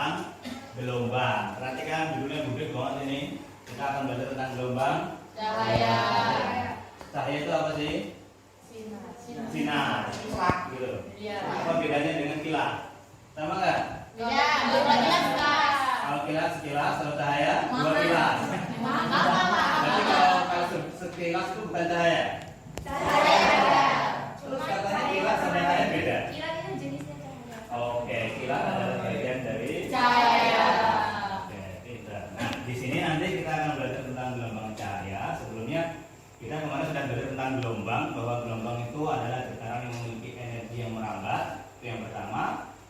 tentang gelombang. Perhatikan judulnya gede banget ini. Kita akan belajar tentang gelombang Cahaya. Cahaya itu apa sih? Sinar, cerah gitu. Iya. Apa bedanya dengan kilat? Sama nggak? Beda. Kalau kilat sekilas, kalau cahaya dua kilas. Berarti kalau sekilas itu bukan cahaya. Terus katanya kilat sama cahaya beda. Kilat itu jenisnya cahaya. Oke, kilat adalah bagian dari Cahaya. Oke, tidak. Nah, di sini nanti kita akan belajar tentang gelombang cahaya. Sebelumnya kita kemarin sudah belajar tentang gelombang, bahwa gelombang itu adalah getaran yang memiliki energi yang merambat. Itu yang pertama.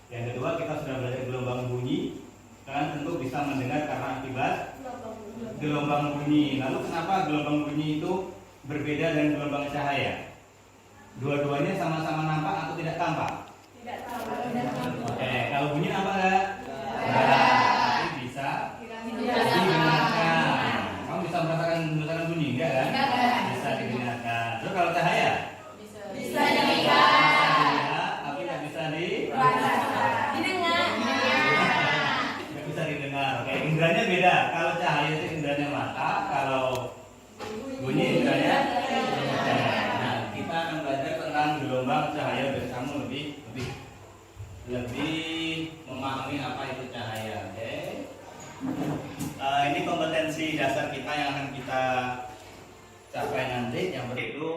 Yang kedua, kita sudah belajar gelombang bunyi. Kalian tentu bisa mendengar karena akibat gelombang bunyi. Lalu kenapa gelombang bunyi itu berbeda dengan gelombang cahaya? Dua-duanya sama-sama nampak atau tidak tampak? Tidak tahu. Oke, kalau bunyi nampak nggak? Tapi bisa didengarkan. Kamu bisa merasakan bunyi enggak kan? Bisa didengarkan. Terus kalau cahaya? Bisa dilihat. Tapi nggak bisa didengar. Nggak bisa didengar. Oke, indranya beda. Kalau cahaya itu indranya mata, kalau bunyi indranya. Nah, kita akan belajar tentang gelombang cahaya biar kamu lebih memahami apa itu cahaya. Oke. Ini kompetensi dasar kita yang akan kita capai nanti. Yang pertama itu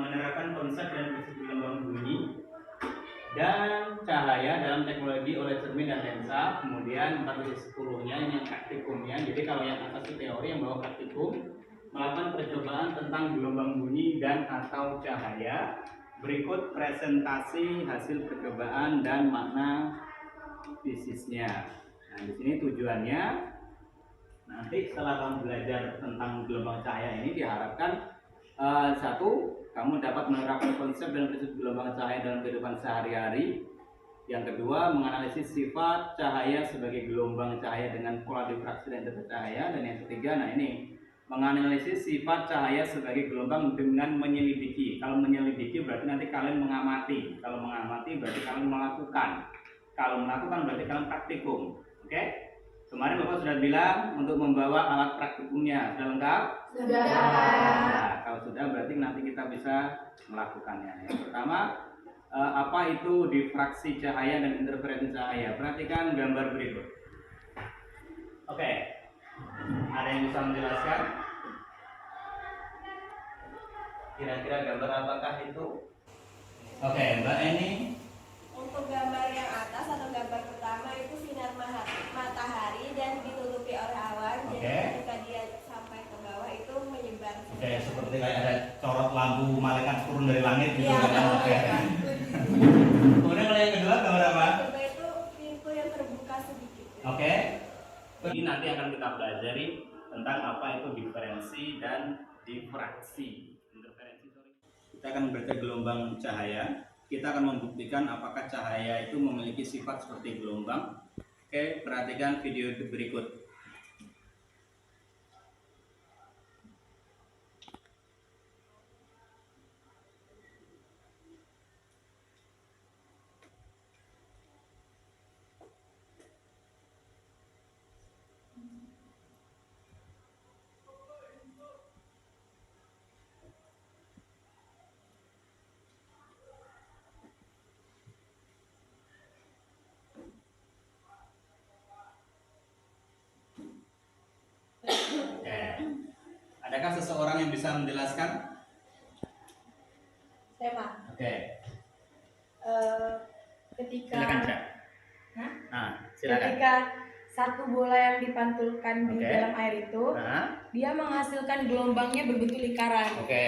menerapkan konsep dan prinsip gelombang bunyi dan cahaya dalam teknologi oleh cermin dan lensa. Kemudian 4.10-nya ini yang praktikumnya. Jadi kalau yang atas itu teori, yang bawah praktikum, melakukan percobaan tentang gelombang bunyi dan atau cahaya. Berikut presentasi hasil percobaan dan makna fisiknya. Nah, di sini tujuannya nanti setelah kamu belajar tentang gelombang cahaya ini diharapkan satu, kamu dapat menerapkan konsep dan prinsip gelombang cahaya dalam kehidupan sehari-hari. Yang kedua, menganalisis sifat cahaya sebagai gelombang cahaya dengan pola difraksi dan delta cahaya. Dan yang ketiga, nah ini, menganalisis sifat cahaya sebagai gelombang dengan menyelidiki. Kalau menyelidiki berarti nanti kalian mengamati. Kalau mengamati berarti kalian melakukan. Kalau melakukan berarti kalian praktikum. Oke? Kemarin Bapak sudah bilang untuk membawa alat praktikumnya. Sudah lengkap? Sudah. Nah, kalau sudah berarti nanti kita bisa melakukannya. Yang pertama, apa itu difraksi cahaya dan interferensi cahaya? Perhatikan gambar berikut. Oke. Ada yang bisa menjelaskan? Kira-kira gambar apakah itu? Oke, Mbak Eni. Untuk gambar yang atas atau gambar pertama itu sinar matahari dan ditutupi oleh awan. Oke. Jadi ketika dia sampai ke bawah itu menyebar. Oke, seperti kayak ada sorot lampu malaikat turun dari langit gitu Iya, kan? Oke. Kemudian kalau yang kedua gambar apa? Kedua itu pintu yang terbuka sedikit. Oke. Ini nanti akan kita pelajari tentang apa itu diferensi dan difraksi. Kita akan belajar gelombang cahaya. Kita akan membuktikan apakah cahaya itu memiliki sifat seperti gelombang. Oke, perhatikan video berikut. Oke. Adakah seseorang yang bisa menjelaskan? Saya Pak, Oke. ketika Silakan, Cak. Hah? Nah, silakan. ketika satu bola yang dipantulkan di Oke. dalam air itu, Nah. dia menghasilkan gelombangnya berbentuk lingkaran. Oke,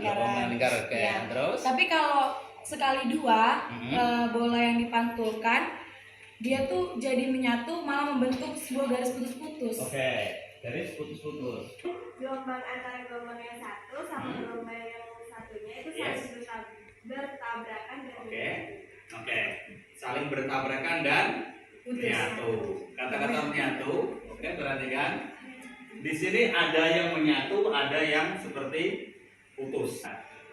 gelombang lingkar. Oke, Ya. terus? Tapi kalau sekali dua bola yang dipantulkan, dia tuh jadi menyatu malah membentuk sebuah garis putus-putus. Oke, garis putus-putus. Gelombang antara gelombang yang satu sama gelombang yang satunya itu Yes. saling bertabrakan dan Oke, saling bertabrakan dan menyatu. Kata-kata menyatu, oke, perhatikan. Di sini ada yang menyatu, ada yang seperti putus.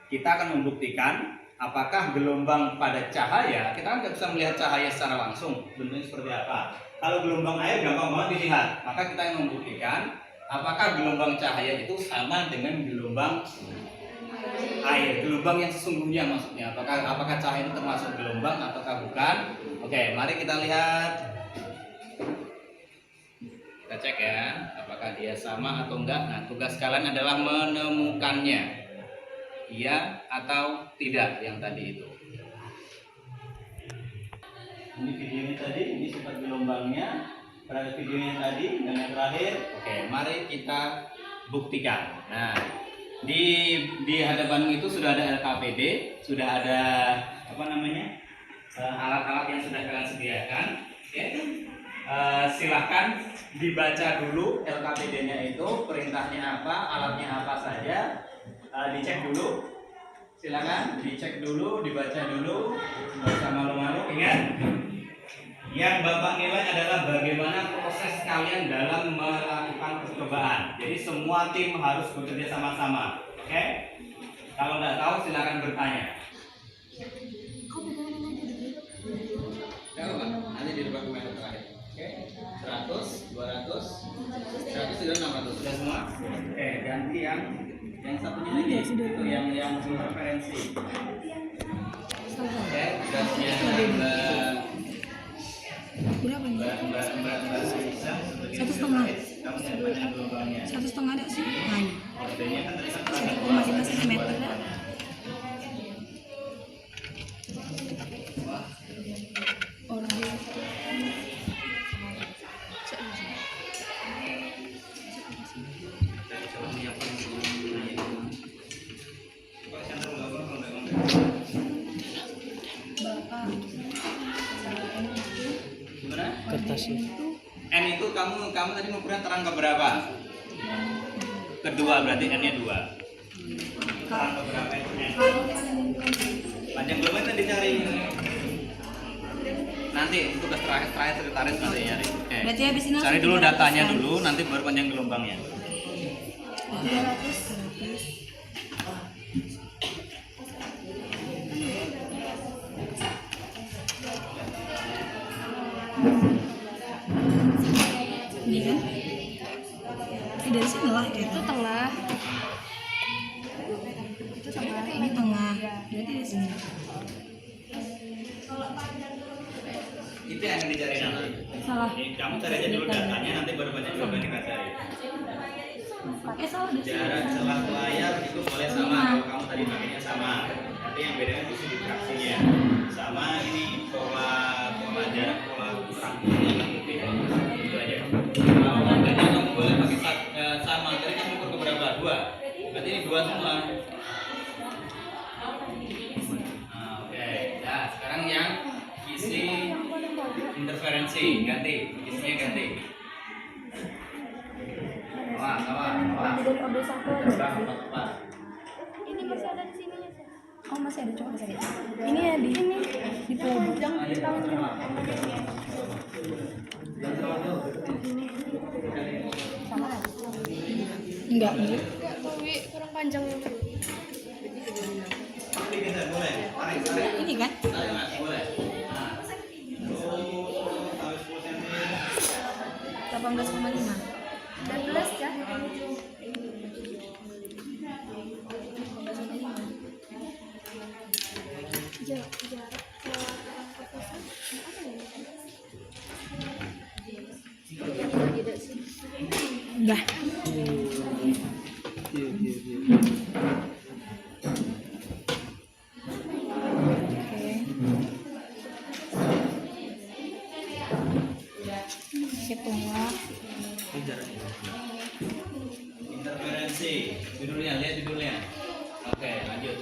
Kita akan membuktikan apakah gelombang pada cahaya, kita kan nggak bisa melihat cahaya secara langsung bentuknya seperti apa. Kalau gelombang air gampang banget dilihat, maka kita yang membuktikan apakah gelombang cahaya itu sama dengan gelombang air, gelombang yang sesungguhnya maksudnya. Apakah cahaya itu termasuk gelombang ataukah bukan? Oke, mari kita lihat. Kita cek ya, apakah dia sama atau enggak. Nah, tugas kalian adalah menemukannya. Iya atau tidak yang tadi itu. Ini videonya tadi, ini sifat gelombangnya. Pada videonya tadi dan yang terakhir. Oke, mari kita buktikan. Nah, di hadapanmu itu sudah ada LKPD, sudah ada apa namanya alat-alat yang sudah kalian sediakan. Oke. Silahkan dibaca dulu LKPD-nya itu, perintahnya apa, alatnya apa saja. Dicek dulu, silakan dicek dulu, dibaca dulu, nggak usah malu-malu. Ingat, yang Bapak nilai adalah bagaimana proses kalian dalam melakukan percobaan. Jadi semua tim harus bekerja sama-sama, oke? Kalau nggak tahu silakan bertanya. Kalau nanti di depan kamera terakhir, oke? 100, 200, 100 sudah 600 sudah semua. Oke, ganti yang satunya lagi itu yang referensi. Oke, tugasnya Berapa nih? Satu setengah ada sih. Nah, 1,5 cm. Orang dia. Kertasnya. N itu kamu tadi mengukurnya terang ke berapa? Kedua berarti N-nya 2. Terang ke berapa N? Panjang gelombang tadi dicari. Nanti untuk terakhir sekretaris nanti nyari. Oke. Berarti habis ini Cari dulu datanya dulu, nanti baru panjang gelombangnya. 200. Ini kan? Dari sini lah ya. Itu tengah. Itu tengah. Ini tengah. Berarti dari sini. Itu yang akan dicari nanti. Salah. Kamu cari aja dulu datanya, nanti baru panjang gelombang kita cari. Salah di sini. Jarak celah layar itu boleh sama kalau kamu tadi pakainya sama. Tapi yang bedanya di sini fraksinya. Sama ini pola jarak pola rangkaian yang berbeda. Itu aja. Kalau makanya kamu boleh pakai sama. Tadi kamu ukur ke berapa? 2. Berarti ini 2 semua. Nah, oke. Nah, sekarang yang isi interferensi ganti. Isinya ganti. Wah. Ini masih ada di sini. Oh masih ada coba saya. Ini ya di sini di pojok. Jangan di tangan. Sama. Enggak. Kurang panjang yang Boleh. Ini kan? Boleh. 18,5. 16 ya. Enggak. Setengah. Interferensi. Judulnya, lihat judulnya. Oke, lanjut.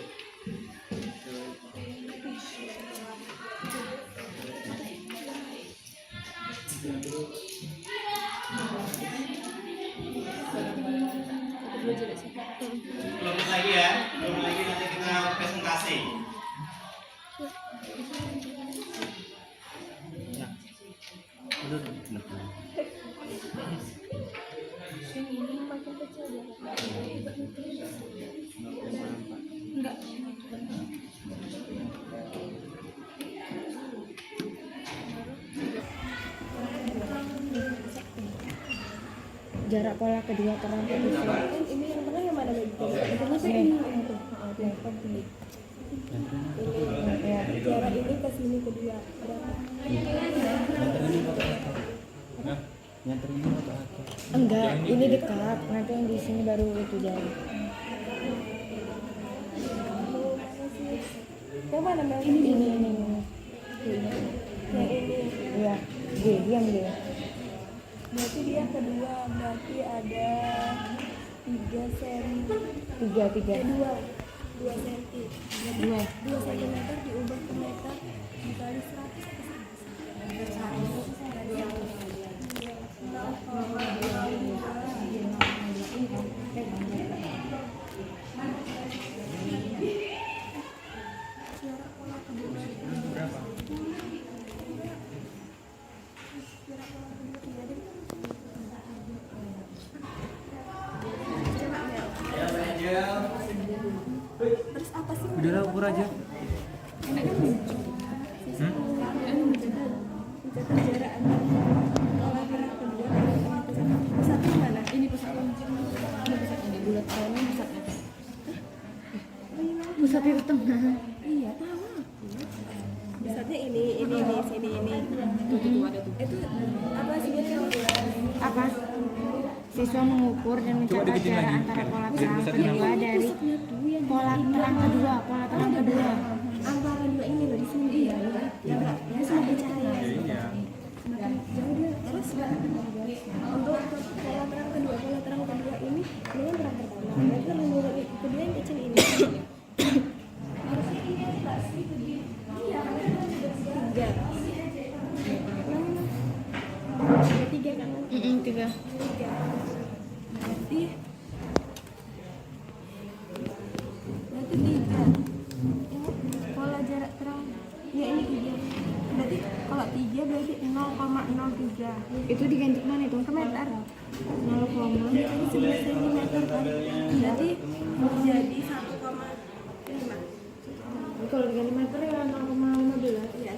Belum lagi ya, belum lagi nanti kita presentasi. Enggak. jarak pola kedua terang putus. Kan ini yang tengah yang mana lagi? Itu masih Ini. ini. Ini jarak ini ke sini kedua berapa? Enggak, ini dekat. Nanti yang di sini baru itu jauh. Yang mana Mbak? Ini. Yang ini. Iya, diam dia. Berarti dia kedua, berarti ada 3 senti. Tiga. 2 senti. Dua. 2 cm diubah ke meter dikali 100. Terus apa sih? Udahlah ukur aja. Mencatat jarak antar pola gerak kedua dengan pusatnya mana? Ini pusatnya. Ini pusatnya bulat ini pusatnya. Pusatnya di tengah. Iya, tahu aku. Pusatnya ini, sini ini. Tuh ada tuh. Itu apa sih biasanya? Apa? Siswa mengukur dan mencatat deketin jarak lagi. antara pola Biar terang pusatnya kedua dari pola terang kedua. Antara dua ini loh di sini. Iya, ya Mbak. Ya semakin cahaya. Iya. Semakin jauh dia. Terus Mbak, untuk pola terang kedua ini dengan terang pertama. Berarti menurut kedua yang kecil ini. Harusnya ini Mbak. Iya, tiga. Ada 3 kan? 3. Berarti 3. Ini pola jarak terang. Ya ini 3. Berarti kalau 3 berarti 0,03 Itu diganti mana itu? ke meter. 0, Ini 11 cm kan? Berarti jadi 1,5. kalau diganti meter ya 0,15. Iya.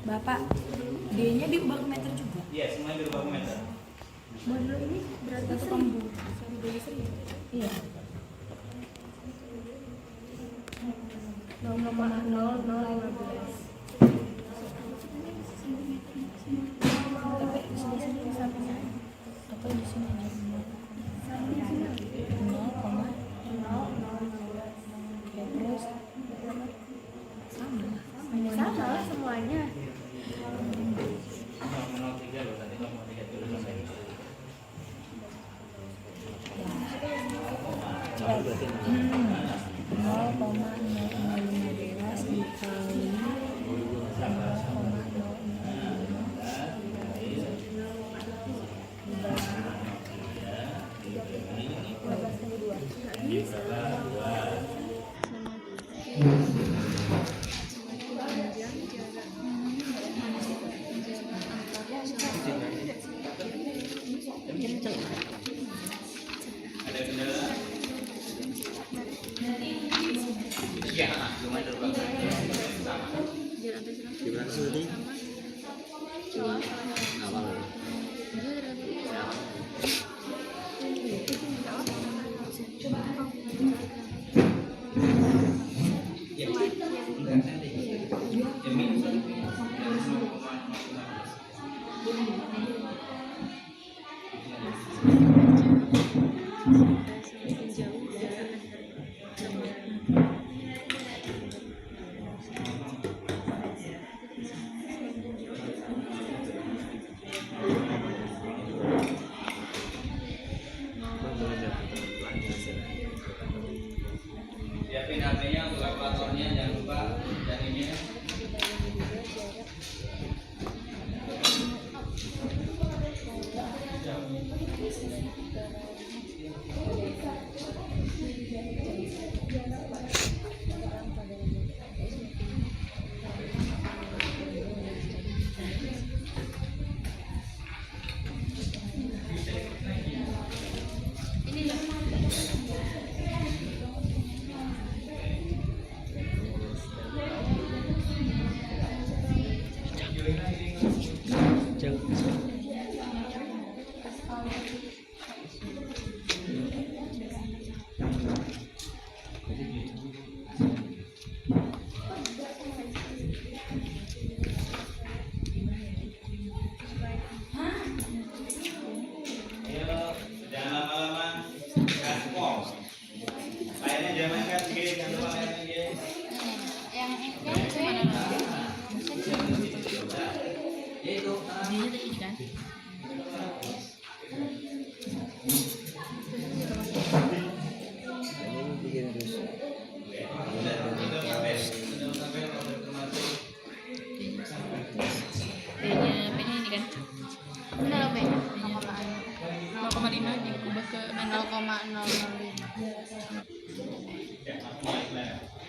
Bapak, D-nya diubah ke meter juga. Iya, semuanya dirubah ke meter. Modulo ini berarti 1000. Iya. 0,0015. Tapi di sini sampingnya Atau di sini aja. 0,0. Terus sama semuanya. 0,03 loh tadi, 0,3 dulu sampai. Ada kendala? Iya, cuma dirubah ke meter. Sama. Gimana sih tadi? Awal. Siapin HP-nya untuk kalkulatornya, jangan lupa dan ini.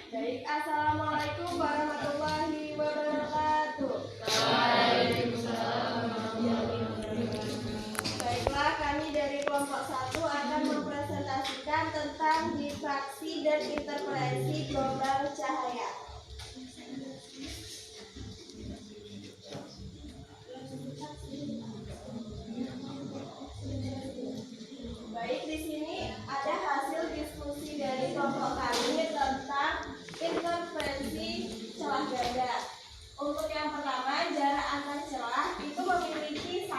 Baik, assalamualaikum warahmatullahi wabarakatuh. Baiklah, kami dari kelompok 1 akan mempresentasikan tentang difraksi dan interferensi gelombang cahaya. Baik, di sini ada hasil diskusi dari kelompok kami tentang interferensi celah ganda. Untuk yang pertama, jarak antar celah itu memiliki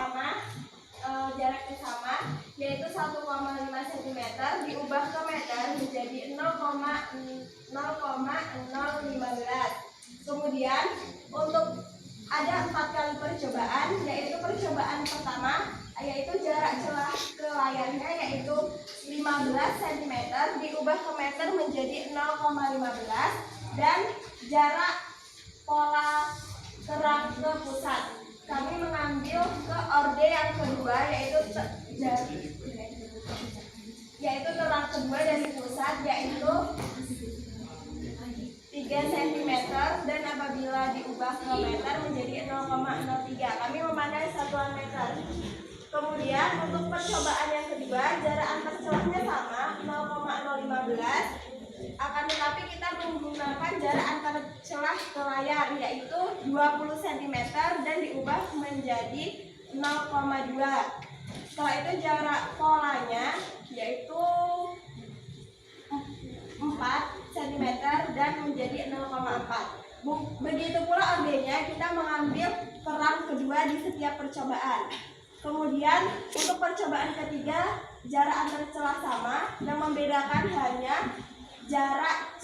jaraknya sama, yaitu 1,5 cm diubah ke meter menjadi 0,015. Kemudian untuk ada 4 kali percobaan, yaitu percobaan pertama yaitu jarak celah ke layarnya yaitu 15 cm diubah ke meter menjadi 0,15 dan jarak pola terang ke pusat. Kami mengambil ke orde yang kedua yaitu terang kedua dari pusat yaitu 3 cm dan apabila diubah ke meter menjadi 0,03. Kami memakai satuan meter. Kemudian untuk percobaan yang kedua, jarak antar celahnya sama 0,015. Akan tetapi kita menggunakan jarak antar celah ke layar yaitu 20 cm dan diubah menjadi 0,2. Setelah itu jarak polanya yaitu 4 cm dan menjadi 0,4. Begitu pula ordenya, kita mengambil terang kedua di setiap percobaan. Kemudian untuk percobaan ketiga, jarak antar celah sama, yang membedakan hanya jarak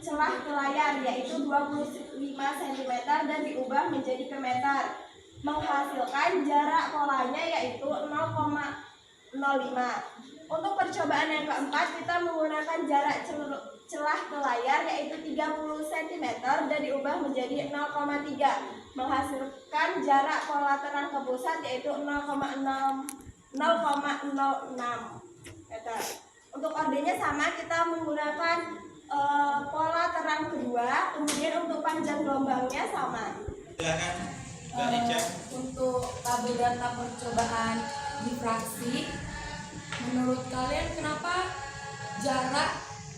celah ke layar yaitu 25 cm dan diubah menjadi ke meter, menghasilkan jarak polanya yaitu 0,05. Untuk percobaan yang keempat, kita menggunakan jarak celah ke layar yaitu 30 cm dan diubah menjadi 0,3, menghasilkan jarak pola terang ke pusat yaitu 0,06 meter. Untuk ordenya sama, kita menggunakan pola terang kedua, kemudian untuk panjang gelombangnya sama. Silakan Mbak Rica. Untuk tabel data percobaan difraksi, menurut kalian kenapa jarak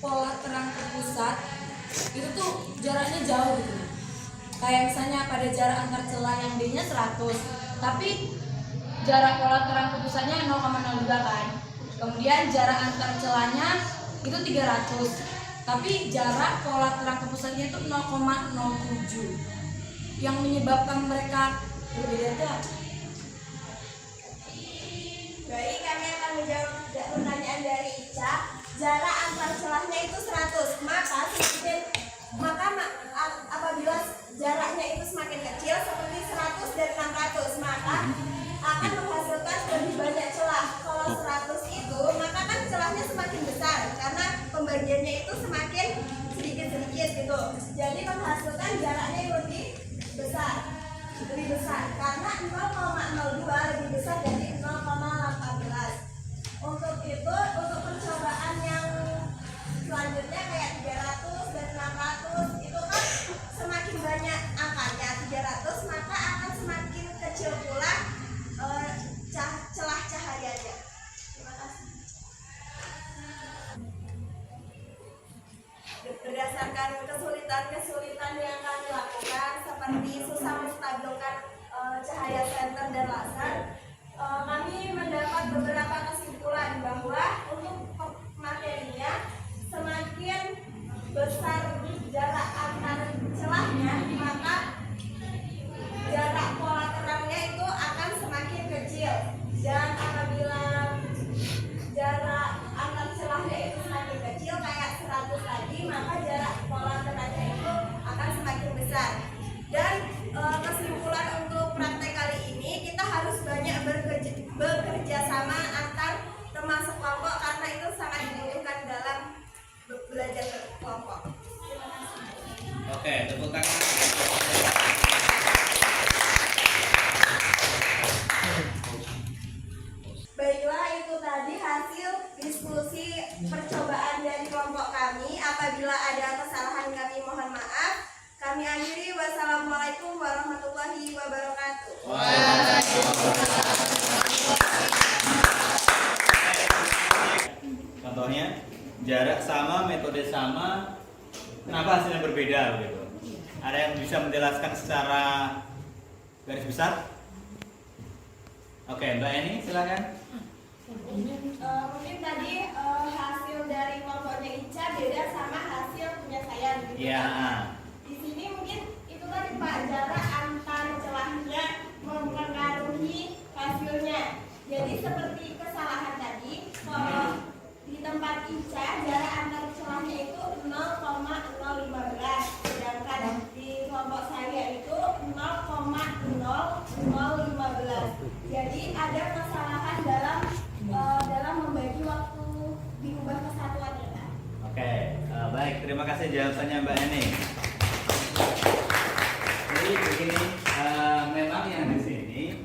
pola terang ke pusat itu tuh jaraknya jauh gitu? Kayak misalnya pada jarak antar celah yang D-nya 100, tapi jarak pola terang ke pusatnya 0,02 kan. Kemudian jarak antar celahnya itu 300, tapi jarak pola terang ke pusatnya itu 0,07. Yang menyebabkan mereka berbeda itu apa? Baik, kami akan menjawab pertanyaan dari Ica. Jarak antar celahnya itu 100, maka apabila jaraknya itu semakin kecil seperti 100 dan 600, maka akan menghasilkan lebih banyak celah. Kalau 100 itu, maka kan celahnya semakin besar karena pembagiannya itu semakin sedikit-sedikit gitu. Jadi menghasilkan jaraknya yang lebih besar karena 0,02 lebih besar dari 0,18. Untuk itu, untuk percobaan yang selanjutnya kayak 300 dan 600 itu kan semakin banyak angkanya 300, maka akan semakin kecil pula celah cahayanya. Terima kasih. Berdasarkan kesulitan yang kami lakukan seperti susah menstabilkan cahaya senter dan laser, kami mendapat beberapa kesimpulan bahwa untuk materinya semakin besar jarak antar celahnya, maka jarak pola terangnya itu akan semakin kecil, dan apabila jarak antar celahnya itu semakin kecil kayak 100 tadi, maka jarak pola terangnya itu akan semakin besar. Dan kesimpulan untuk praktek kali ini, kita harus banyak bekerja sama antar teman sekelompok karena itu sangat dibutuhkan dalam belajar kelompok. Terima kasih. warahmatullahi wabarakatuh. Contohnya jarak sama, metode sama, kenapa hasilnya berbeda gitu. Ada yang bisa menjelaskan secara garis besar? Oke, Mbak Eni silakan. Mungkin tadi hasil dari kelompoknya Ica beda sama hasil punya saya gitu. Iya. Di sini mungkin itu tadi Pak, jarak antar celahnya mempengaruhi hasilnya. Jadi seperti kesalahan tadi, kalau di tempat Ica jarak antar celahnya itu 0,015, sedangkan di kelompok saya itu 0,0015. Jadi ada kesalahan dalam membagi waktu diubah kesatuan ya Pak. Oke, baik. Terima kasih jawabannya Mbak Eni. Jadi begini, memang yang di sini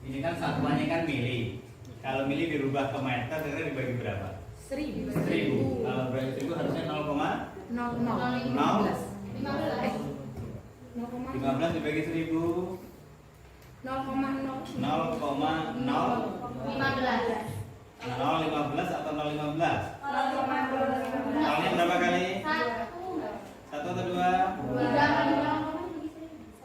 ini kan satuannya kan mili. Kalau mili dirubah ke meter, kira-kira dibagi berapa? 1000. 1000. Kalau berarti 1000 harusnya 15 dibagi 1000. 0,015 atau 015? 0-nya berapa kali? 1 atau 2?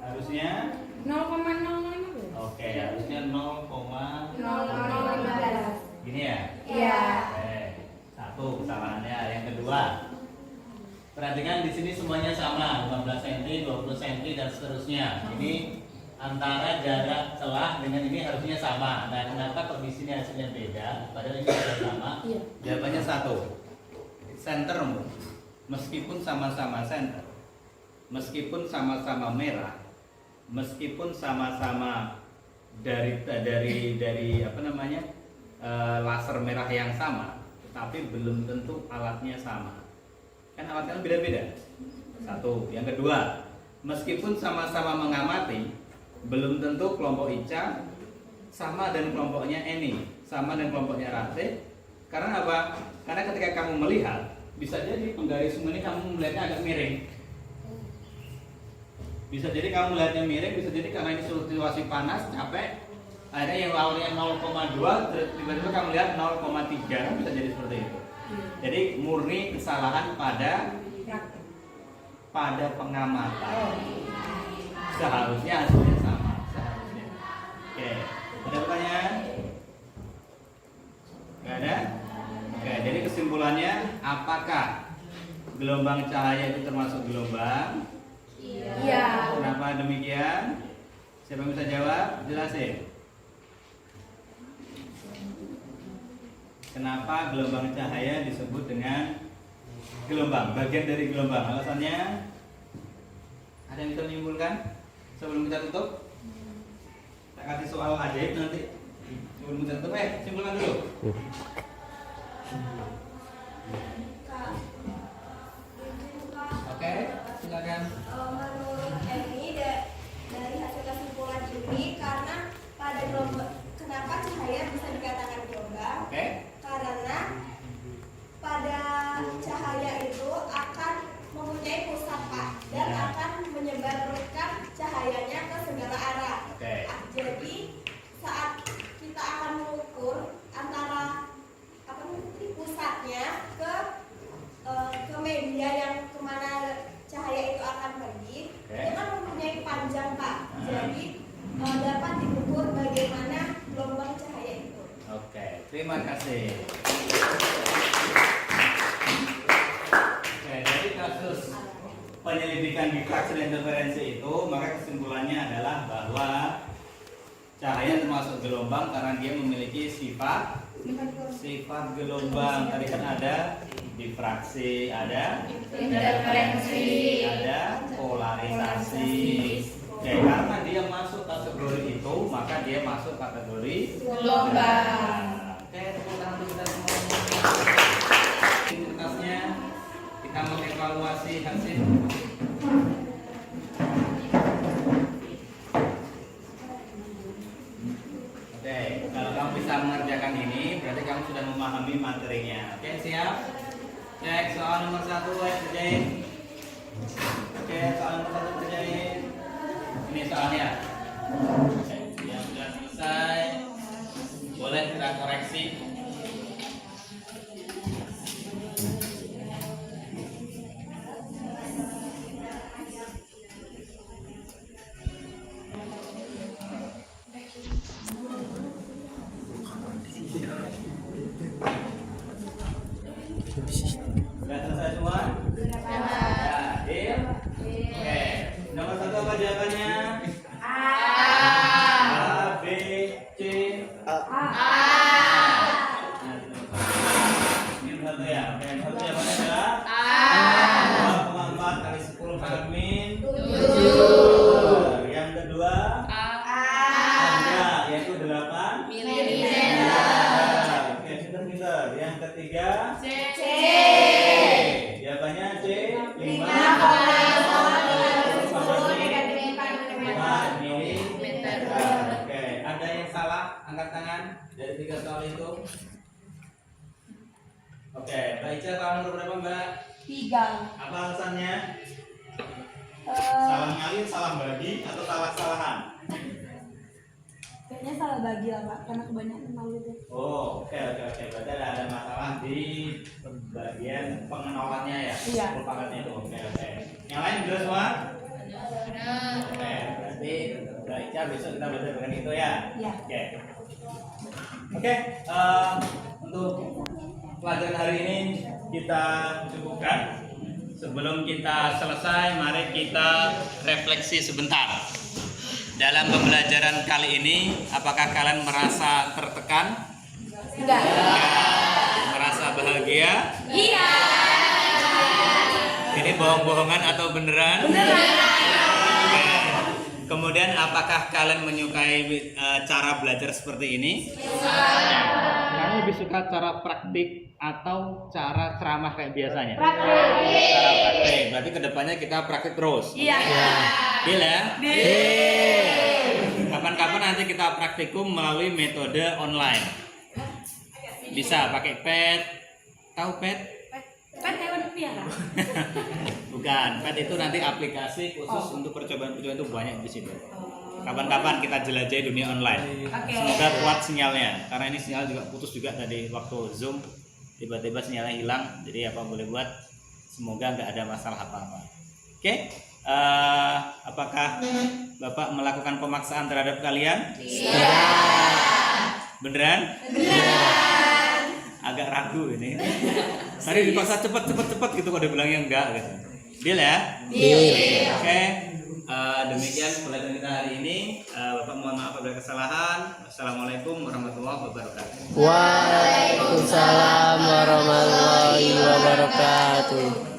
Harusnya? 0,015. Oke, harusnya 0,015. gini ya? Iya. Oke, satu kesalahannya. Yang kedua, perhatikan di sini semuanya sama, 15 cm, 20 cm dan seterusnya. Ini antara jarak celah dengan ini harusnya sama. Nah, kenapa kok di sini hasilnya beda? Padahal ini sudah sama. Iya. Jawabannya satu. Sentermu, meskipun sama-sama senter, meskipun sama-sama merah, meskipun sama-sama dari apa namanya laser merah yang sama, tapi belum tentu alatnya sama. Kan alatnya beda-beda. Satu. Yang kedua, meskipun sama-sama mengamati, belum tentu kelompok Ica sama dan kelompoknya Eni, sama dan kelompoknya Ratih. Karena apa? Karena ketika kamu melihat, bisa jadi penggarismu ini kamu melihatnya agak miring. Bisa jadi kamu melihatnya miring, bisa jadi karena ini situasi panas, capek. Akhirnya yang awalnya 0,2, tiba-tiba kamu lihat 0,3, kan bisa jadi seperti itu. Jadi murni kesalahan pada pengamatan. Seharusnya hasilnya sama. Seharusnya. Oke, ada pertanyaan? Gak ada? Oke, jadi kesimpulannya, apakah gelombang cahaya itu termasuk gelombang? Iya. Kenapa demikian? Siapa yang bisa jawab? Jelasin. Kenapa gelombang cahaya disebut dengan gelombang? Bagian dari gelombang. Alasannya? Ada yang bisa menyimpulkan? Sebelum kita tutup, saya kasih soal ajaib nanti. Sebelum kita tutup, simpulkan dulu. Oke, silakan. Menurut Eni dari hasil kesimpulan ini, karena pada gelombang, kenapa cahaya bisa dikatakan gelombang? Oke. Karena pada cahaya itu akan mempunyai pusat Pak, dan Ya. akan menyebarkan cahayanya ke segala arah. Oke. Jadi saat kita akan mengukur antara pusatnya ke media yang kemana cahaya itu akan pergi, Oke. dia kan mempunyai panjang Pak. Jadi dapat diukur bagaimana gelombang cahaya itu. Oke, terima kasih. Oke, dari kasus penyelidikan diffraksi dan interferensi itu, maka kesimpulannya adalah bahwa cahaya termasuk gelombang karena dia memiliki sifat gelombang. Tadi kan ada diffraksi, ada Interferensi. ada polarisasi. Oke, karena dia masuk kategori itu, maka dia masuk kategori Gelombang. Oke, tepuk tangan untuk kita semua. Tuntasnya kita mengevaluasi hasil. Oke, kalau kamu bisa mengerjakan ini, berarti kamu sudah memahami materinya. Oke, siap? Cek soal nomor 1, kerjain. Oke, soal nomor 1 kerjain. Ini soalnya. Yang sudah selesai, boleh kita koreksi. Sudah selesai semua? Ya, deal? Oke. Nomor 1 apa jawabannya? A, B, C. Ini satu ya. Oke, satu jawabannya adalah 2,4 kali 10 pangkat min 7. Yang kedua ada, yaitu 8 milimeter. Oke, pinter-pinter. Yang ketiga jawabannya C 5 milimeter. Oke, ada yang salah? Angkat tangan dari 3 soal itu. Oke, Mbak Ica tahu nomor berapa Mbak? 3. Apa alasannya? Salah ngalir, salah bagi, atau salah-salahan? Kayaknya salah bagi lah Pak, karena kebanyakan malu itu. Oh, oke. Berarti ada masalah di bagian pengenalannya ya? Iya. Pangkatnya itu. Oke. Yang lain jelas semua? Oke, berarti Mbak Ica besok kita belajar dengan itu ya? Iya. Oke, untuk pelajaran hari ini kita cukupkan. Sebelum kita selesai, mari kita refleksi sebentar. Dalam pembelajaran kali ini, apakah kalian merasa tertekan? Enggak. Merasa bahagia? Iya. Ini bohong-bohongan atau beneran? Oke. Kemudian apakah kalian menyukai cara belajar seperti ini? Kalian lebih suka cara praktik atau cara ceramah kayak biasanya? Cara praktik. Berarti kedepannya kita praktik terus. Iya. Deal ya? Kapan-kapan nanti kita praktikum melalui metode online. Bisa pakai pad. Tahu pad? Kan hewan piara. Bukan, pad itu nanti aplikasi khusus untuk percobaan-percobaan itu banyak di situ. Kapan-kapan kita jelajahi dunia online. Semoga kuat sinyalnya, karena ini sinyal juga putus juga tadi waktu Zoom, tiba-tiba sinyalnya hilang. Jadi apa boleh buat, semoga nggak ada masalah apa-apa. Oke, apakah Bapak melakukan pemaksaan terhadap kalian? Iya. Beneran? Beneran. Agak ragu ini. Tadi dipaksa cepet gitu, kok dia bilangnya enggak gitu. Deal ya? Deal. Oke. Demikian pelajaran kita hari ini. Bapak mohon maaf apabila kesalahan. Assalamualaikum warahmatullahi wabarakatuh. Waalaikumsalam warahmatullahi wabarakatuh.